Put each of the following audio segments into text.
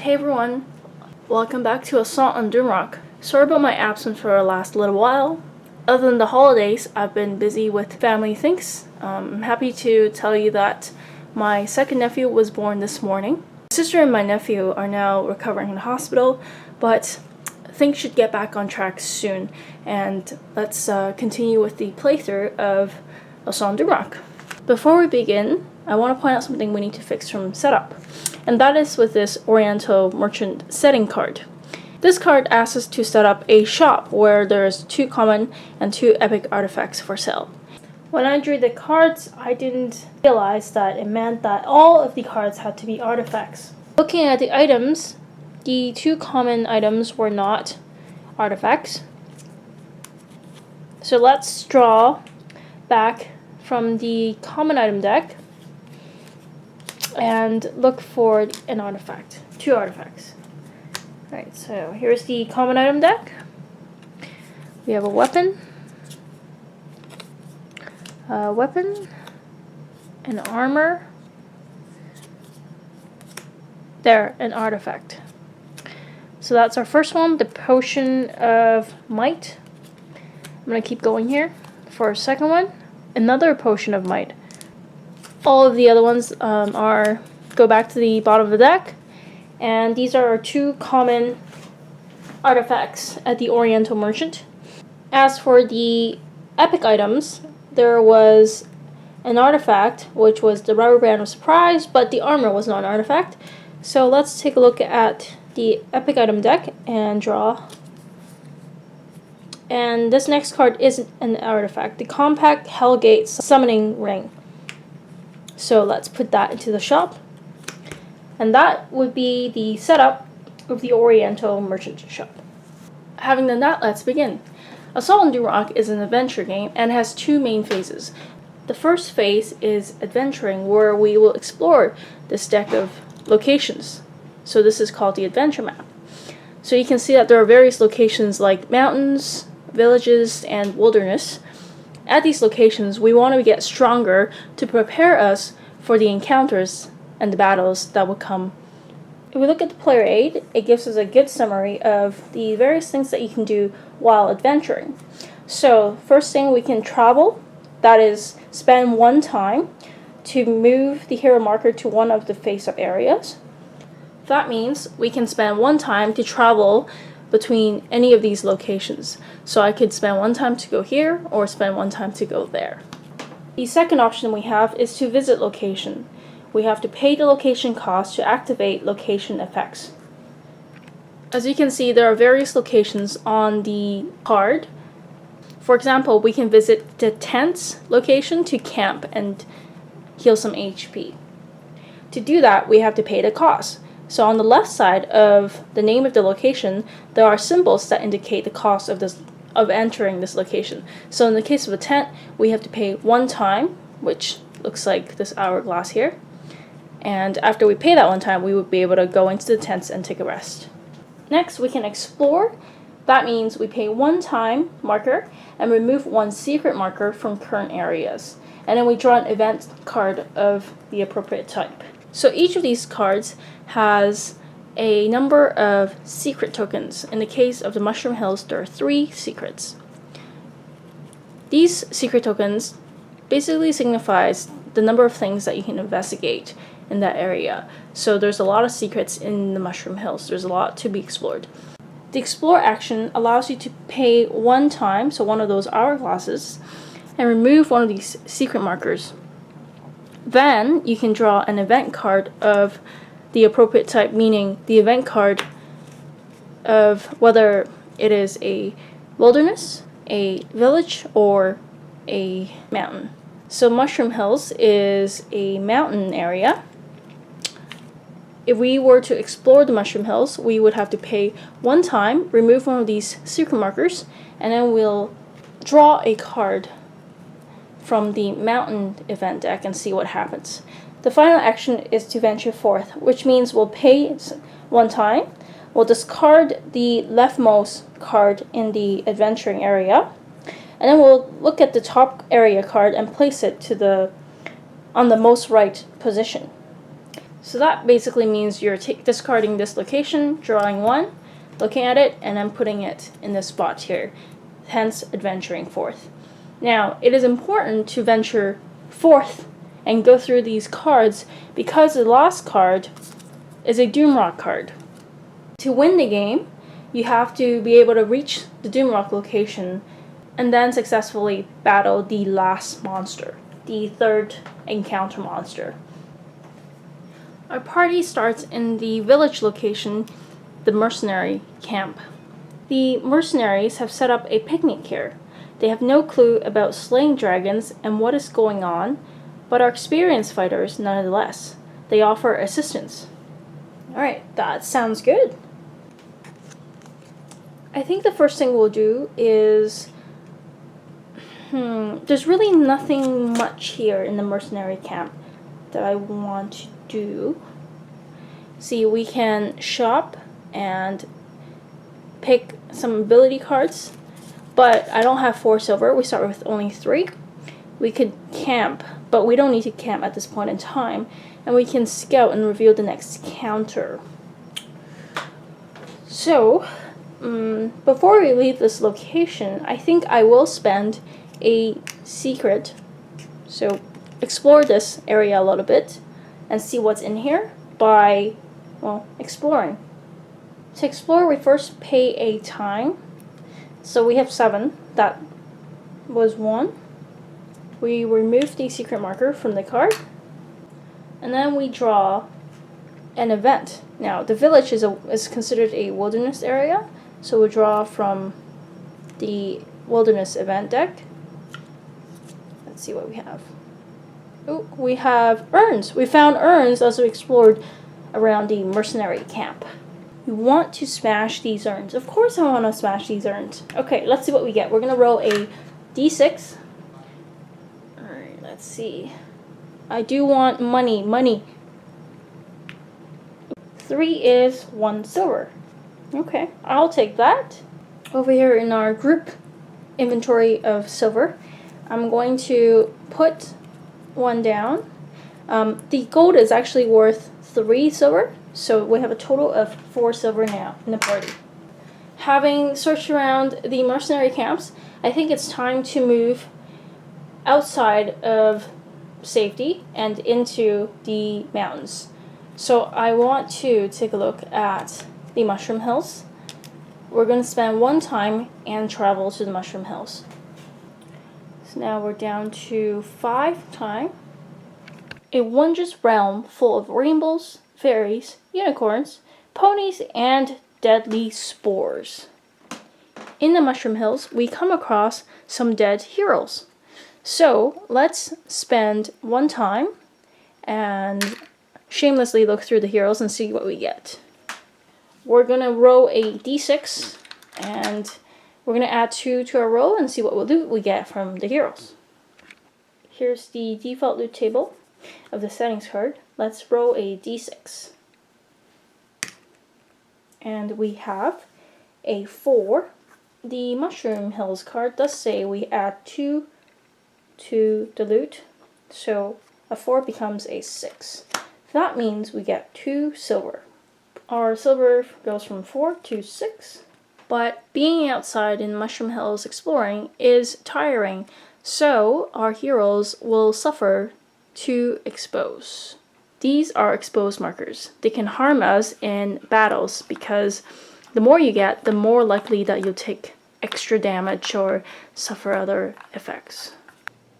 Hey everyone, welcome back to Assault on Doomrock. Sorry about my absence for the last little while. Other than the holidays, I've been busy with family things. I'm happy to tell you that my second nephew was born this morning. My sister and my nephew are now recovering in the hospital, but things should get back on track soon. And let's continue with the playthrough of Assault on Doomrock. Before we begin, I want to point out something we need to fix from setup, and that is with this Oriental Merchant setting card. This card asks us to set up a shop where there's 2 common and 2 epic artifacts for sale. When I drew the cards, I didn't realize that it meant that all of the cards had to be artifacts. Looking at the items, the 2 common items were not artifacts. So let's draw back from the common item deck and look for an artifact, 2 artifacts. Alright, so here's the common item deck. We have a weapon, an armor, there, an artifact. So that's our first one, the Potion of Might. I'm going to keep going here. For our second one, another Potion of Might. All of the other ones go back to the bottom of the deck, and these are our 2 common artifacts at the Oriental Merchant. As for the epic items, there was an artifact, which was the rubber band of surprise, but the armor was not an artifact. So let's take a look at the epic item deck and draw. And this next card is an artifact, the Compact Hellgate Summoning Ring. So let's put that into the shop. And that would be the setup of the Oriental Merchant shop. Having done that, let's begin. Assault on Doomrock is an adventure game and has 2 main phases. The first phase is adventuring, where we will explore this deck of locations. So this is called the adventure map. So you can see that there are various locations like mountains, villages, and wilderness. At these locations, we want to get stronger to prepare us for the encounters and the battles that will come. If we look at the player aid, it gives us a good summary of the various things that you can do while adventuring. So, first thing, we can travel, that is, spend 1 time to move the hero marker to one of the face-up areas. That means we can spend 1 time to travel between any of these locations. So I could spend 1 time to go here, or spend 1 time to go there. The second option we have is to visit location. We have to pay the location cost to activate location effects. As you can see, there are various locations on the card. For example, we can visit the tents location to camp and heal some HP. To do that, we have to pay the cost. So on the left side of the name of the location, there are symbols that indicate the cost of entering this location. So in the case of a tent, we have to pay 1 time, which looks like this hourglass here. And after we pay that 1 time, we would be able to go into the tents and take a rest. Next, we can explore. That means we pay 1 time marker and remove 1 secret marker from current areas. And then we draw an event card of the appropriate type. So each of these cards has a number of secret tokens. In the case of the Mushroom Hills, there are 3 secrets. These secret tokens basically signifies the number of things that you can investigate in that area. So there's a lot of secrets in the Mushroom Hills. There's a lot to be explored. The explore action allows you to pay 1 time, so 1 of those hourglasses, and remove 1 of these secret markers. Then you can draw an event card of the appropriate type, meaning the event card of whether it is a wilderness, a village, or a mountain. So Mushroom Hills is a mountain area. If we were to explore the Mushroom Hills, we would have to pay 1 time, remove 1 of these secret markers, and then we'll draw a card from the mountain event deck and see what happens. The final action is to venture forth, which means we'll pay 1 time, we'll discard the leftmost card in the adventuring area, and then we'll look at the top area card and place it on the most right position. So that basically means you're discarding this location, drawing one, looking at it, and then putting it in this spot here, hence adventuring forth. Now, it is important to venture forth and go through these cards because the last card is a Doomrock card. To win the game, you have to be able to reach the Doomrock location and then successfully battle the last monster, the third encounter monster. Our party starts in the village location, the mercenary camp. The mercenaries have set up a picnic here. They have no clue about slaying dragons and what is going on, but are experienced fighters nonetheless. They offer assistance. Alright, that sounds good. I think the first thing we'll do is... there's really nothing much here in the mercenary camp that I want to do. See, we can shop and pick some ability cards, but I don't have 4 silver. We start with only 3. We could camp, but we don't need to camp at this point in time, and we can scout and reveal the next counter. So, before we leave this location, I think I will spend a secret, so explore this area a little bit and see what's in here by, well, exploring. To explore, we first pay a time. So we have 7. That was 1. We remove the secret marker from the card. And then we draw an event. Now, the village is considered a wilderness area. So we'll draw from the wilderness event deck. Let's see what we have. Oh, we have urns. We found urns as we explored around the mercenary camp. We want to smash these urns. Of course I want to smash these urns. Okay, let's see what we get. We're going to roll a d6. Alright, let's see. I do want money. Money. 3 is 1 silver. Okay, I'll take that. Over here in our group inventory of silver, I'm going to put 1 down. The gold is actually worth 3 silver, so we have a total of 4 silver now in the party. Having searched around the mercenary camps, I think it's time to move outside of safety and into the mountains. So I want to take a look at the Mushroom Hills. We're going to spend 1 time and travel to the Mushroom Hills. So now we're down to 5 time. A wondrous realm full of rainbows, fairies, unicorns, ponies, and deadly spores. In the Mushroom Hills, we come across some dead heroes. So let's spend 1 time and shamelessly look through the heroes and see what we get. We're going to roll a d6 and we're going to add 2 to our roll and see what loot we get from the heroes. Here's the default loot table of the settings card. Let's roll a d6. And we have a 4. The Mushroom Hills card does say we add 2 to the loot, so a 4 becomes a 6. That means we get 2 silver. Our silver goes from 4 to 6. But being outside in Mushroom Hills exploring is tiring, so our heroes will suffer 2 expose. These are expose markers. They can harm us in battles because the more you get, the more likely that you'll take extra damage or suffer other effects.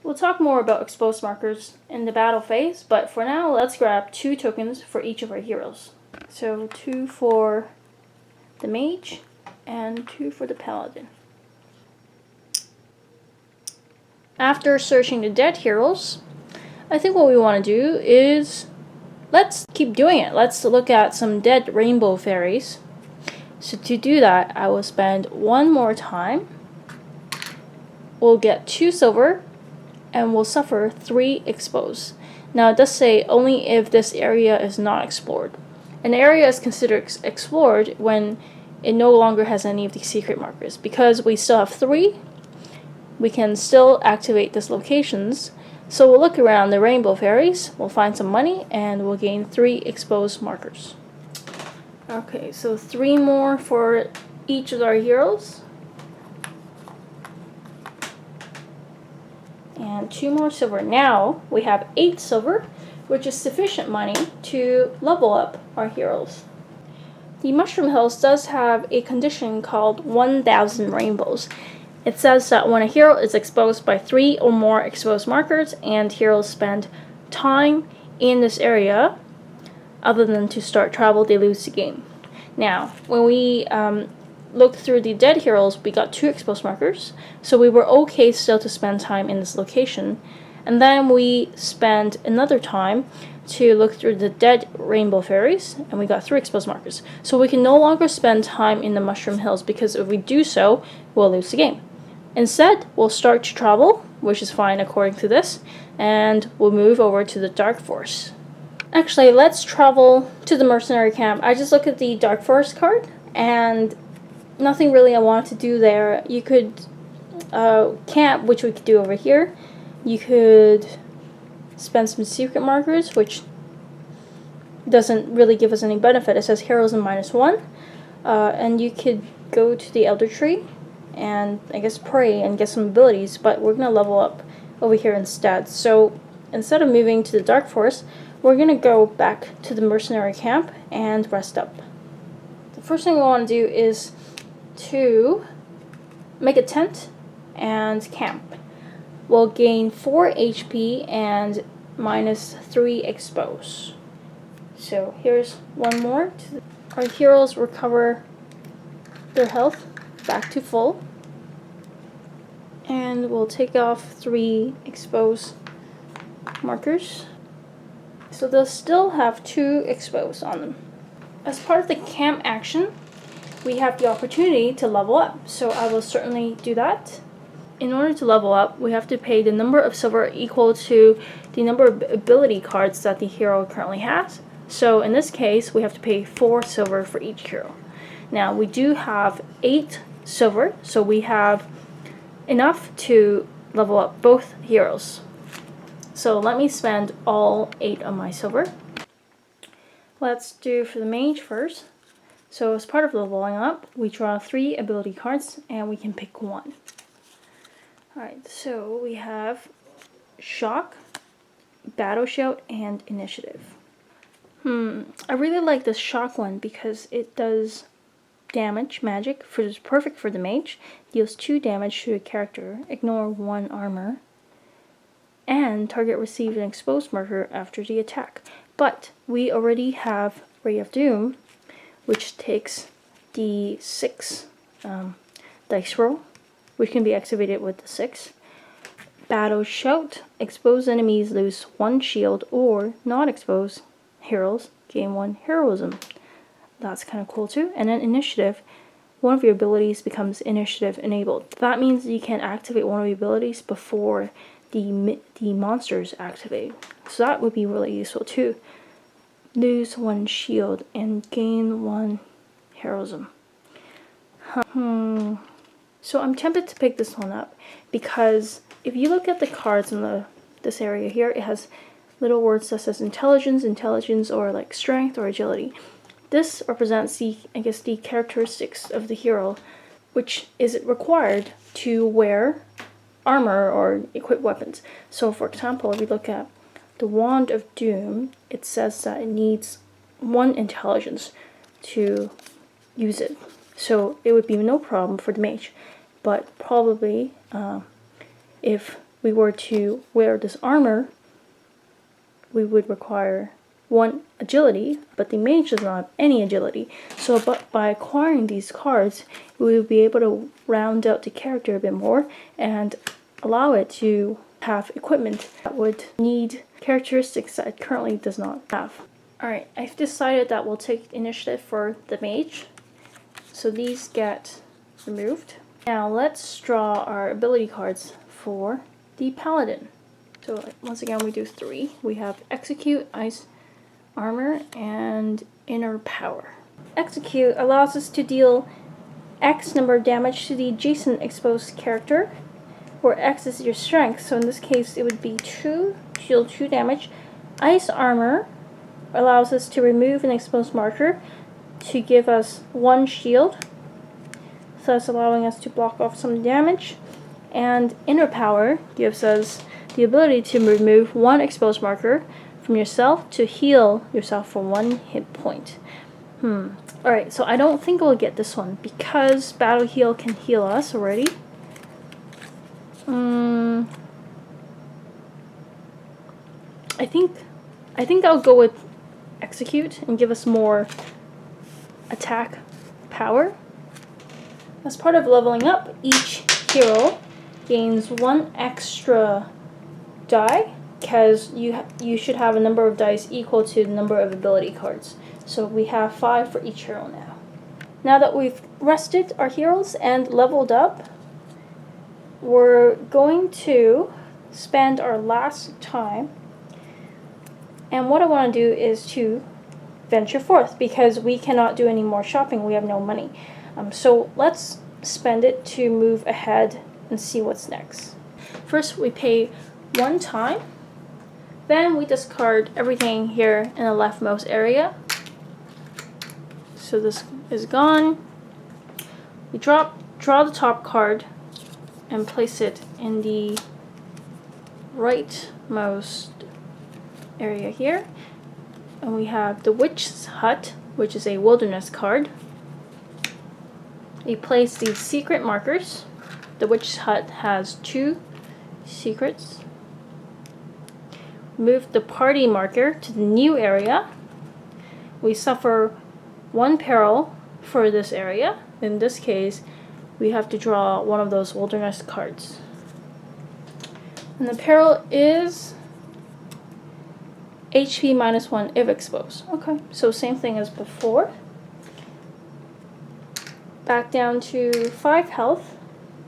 We'll talk more about expose markers in the battle phase, but for now, let's grab 2 tokens for each of our heroes. So 2 for the mage and 2 for the paladin. After searching the dead heroes, I think what we want to do is let's keep doing it. Let's look at some dead rainbow fairies. So to do that, I will spend 1 more time. We'll get 2 silver and we'll suffer 3 expose. Now it does say only if this area is not explored. An area is considered explored when it no longer has any of these secret markers. Because we still have 3, we can still activate these locations, So we'll look around the rainbow fairies, we'll find some money, and we'll gain 3 exposed markers. Okay, so 3 more for each of our heroes. And 2 more silver. Now we have 8 silver, which is sufficient money to level up our heroes. The Mushroom Hills does have a condition called 1000 rainbows. It says that when a hero is exposed by 3 or more exposed markers and heroes spend time in this area other than to start travel, they lose the game. Now, when we looked through the dead heroes, we got 2 exposed markers, so we were okay still to spend time in this location. And then we spent another time to look through the dead rainbow fairies, and we got 3 exposed markers. So we can no longer spend time in the Mushroom Hills, because if we do so, we'll lose the game. Instead, we'll start to travel, which is fine according to this, and we'll move over to the Dark Forest. Actually, let's travel to the mercenary camp. I just looked at the Dark Forest card, and nothing really I wanted to do there. You could camp, which we could do over here. You could spend some secret markers, which doesn't really give us any benefit. It says heroism -1. And you could go to the Elder Tree and I guess pray and get some abilities, but we're going to level up over here instead. So instead of moving to the Dark Forest, we're going to go back to the mercenary camp and rest up. The first thing we want to do is to make a tent and camp. We'll gain 4 HP and -3 expose. So here's one more. Our heroes recover their health back to full. And we'll take off 3 exposed markers. So they'll still have 2 exposed on them. As part of the camp action, we have the opportunity to level up. So I will certainly do that. In order to level up, we have to pay the number of silver equal to the number of ability cards that the hero currently has. So in this case, we have to pay 4 silver for each hero. Now, we do have 8 silver, so we have enough to level up both heroes. So let me spend all 8 of my silver. Let's do for the mage first. So as part of leveling up, we draw 3 ability cards and we can pick 1. Alright, so we have Shock, Battle Shout, and Initiative. I really like this Shock one because it does damage, magic, which is perfect for the mage. Deals 2 damage to a character, ignore 1 armor, and target receives an exposed marker after the attack. But we already have Ray of Doom, which takes the 6 dice roll, which can be activated with the 6. Battle Shout, exposed enemies lose 1 shield, or not exposed heroes gain 1 heroism. That's kind of cool too. And then Initiative, one of your abilities becomes Initiative enabled. That means you can activate one of your abilities before the monsters activate. So that would be really useful too. Lose 1 shield and gain 1 heroism. So I'm tempted to pick this one up because if you look at the cards in this area here, it has little words that says intelligence, or like strength or agility. This represents the characteristics of the hero, which is required to wear armor or equip weapons. So for example, if we look at the Wand of Doom, it says that it needs 1 intelligence to use it. So it would be no problem for the mage. But probably if we were to wear this armor, we would require 1 agility, but the mage does not have any agility. So by acquiring these cards, we would be able to round out the character a bit more and allow it to have equipment that would need characteristics that it currently does not have. Alright, I've decided that we'll take initiative for the mage. So these get removed. Now let's draw our ability cards for the paladin. So once again, we do 3. We have Execute, Ice Armor, and Inner Power. Execute allows us to deal X number of damage to the adjacent exposed character, where X is your strength. So in this case, it would be 2 shield, 2 damage. Ice armor allows us to remove an exposed marker to give us 1 shield, thus allowing us to block off some damage. And inner power gives us the ability to remove 1 exposed marker from yourself to heal yourself for 1 hit point. Alright, so I don't think we'll get this one because Battle Heal can heal us already. I think I'll go with Execute and give us more attack power. As part of leveling up, each hero gains 1 extra die, because you should have a number of dice equal to the number of ability cards. So we have 5 for each hero now. Now that we've rested our heroes and leveled up, we're going to spend our last time. And what I want to do is to venture forth, because we cannot do any more shopping. We have no money. So let's spend it to move ahead and see what's next. First, we pay 1 time. Then we discard everything here in the leftmost area. So this is gone. We draw the top card and place it in the rightmost area here. And we have the Witch's Hut, which is a wilderness card. We place these secret markers. The Witch's Hut has 2 secrets. Move the party marker to the new area. We suffer 1 peril for this area. In this case, we have to draw one of those wilderness cards. And the peril is HP -1 if exposed. Okay, so same thing as before. Back down to 5 health.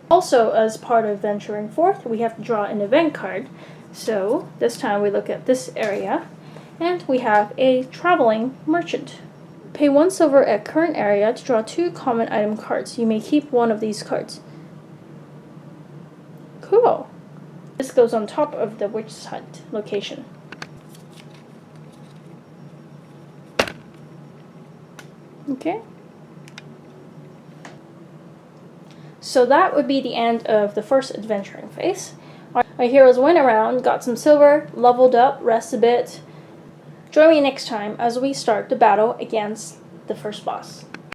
Also, as part of venturing forth, we have to draw an event card. So this time we look at this area, and we have a traveling merchant. Pay 1 silver at current area to draw 2 common item cards. You may keep 1 of these cards. Cool. This goes on top of the Witch's Hut location. Okay. So that would be the end of the first adventuring phase. Our heroes went around, got some silver, leveled up, rest a bit. Join me next time as we start the battle against the first boss.